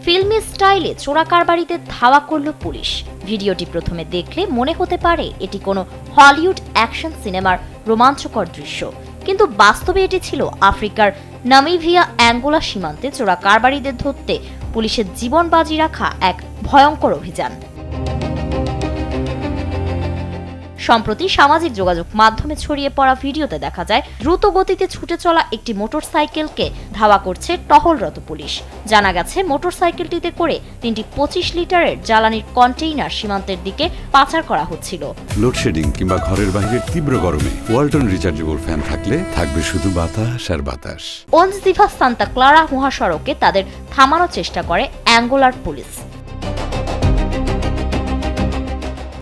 ফিল্মি স্টাইলে চোরাকারবারিতে ধাওয়া করল পুলিশ। ভিডিওটি প্রথমে দেখলে মনে হতে পারে এটি কোনো হলিউড অ্যাকশন সিনেমার রোমাঞ্চকর দৃশ্য, কিন্তু বাস্তবে এটি ছিল আফ্রিকার নামিবিয়া অ্যাঙ্গোলা সীমান্তে চোরাকারবারিদের ধরতে পুলিশের জীবন বাজি রাখা এক ভয়ঙ্কর অভিযান। সম্প্রতি সামাজিক যোগাযোগ মাধ্যমে ছড়িয়ে পড়া ভিডিওতে দেখা যায় দ্রুত গতিতে ছুটে চলা একটি মোটরসাইকেলকে ধাওয়া করছে টহলরত পুলিশ। জানা গেছে মোটরসাইকেলটিতে করে 3টি 25 লিটারের জ্বালানির কন্টেইনার সীমান্তের দিকে পাচার করা হচ্ছিল। লোডশেডিং কিংবা ঘরের বাইরের তীব্র গরমে ওয়ালটন রিচার্জেবল ফ্যান থাকলে থাকবে শুধু বাতাস আর বাতাস। ওনজিভা সান্তা ক্লারা মহাসড়কে তাদের থামানোর চেষ্টা করে অ্যাঙ্গোলার পুলিশ,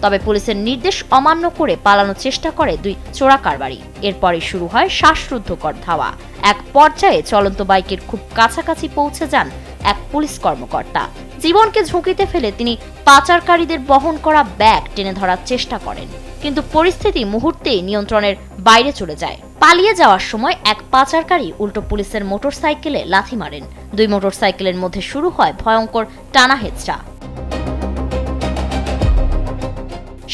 তবে পুলিশের নির্দেশ অমান্য করে পালানোর চেষ্টা করে দুই চোরাকারবারি। এরপরই শুরু হয় শ্বাসরুদ্ধকর ধাওয়া। এক পর্যায়ে চলন্ত বাইকের খুব কাছাকাছি পৌঁছে যান এক পুলিশ কর্মকর্তা। জীবনকে ঝুঁকিতে ফেলে তিনি পাচারকারীদের বহন করা ব্যাগ টেনে ধরার চেষ্টা করেন, কিন্তু পরিস্থিতি মুহূর্তেই নিয়ন্ত্রণের বাইরে চলে যায়। পালিয়ে যাওয়ার সময় এক পাচারকারী উল্টো পুলিশের মোটরসাইকেলে লাথি মারেন। দুই মোটরসাইকেলের মধ্যে শুরু হয় ভয়ঙ্কর টানা হেঁচড়া।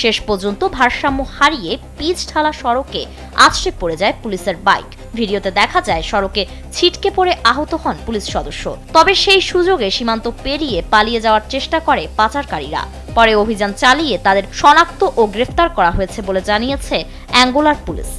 শেষ পর্যন্ত ভারসাম্য হারিয়ে পিচ ঢালা সড়কে আছড়ে পড়ে যায় পুলিশের বাইক। ভিডিওতে দেখা যায় সড়কে ছিটকে পড়ে আহত হন পুলিশ সদস্য। তবে সেই সুযোগে সীমান্ত পেরিয়ে পালিয়ে যাওয়ার চেষ্টা করে পাচারকারীরা। পরে অভিযান চালিয়ে তাদের শনাক্ত ও গ্রেফতার করা হয়েছে বলে জানিয়েছে অ্যাঙ্গোলার পুলিশ।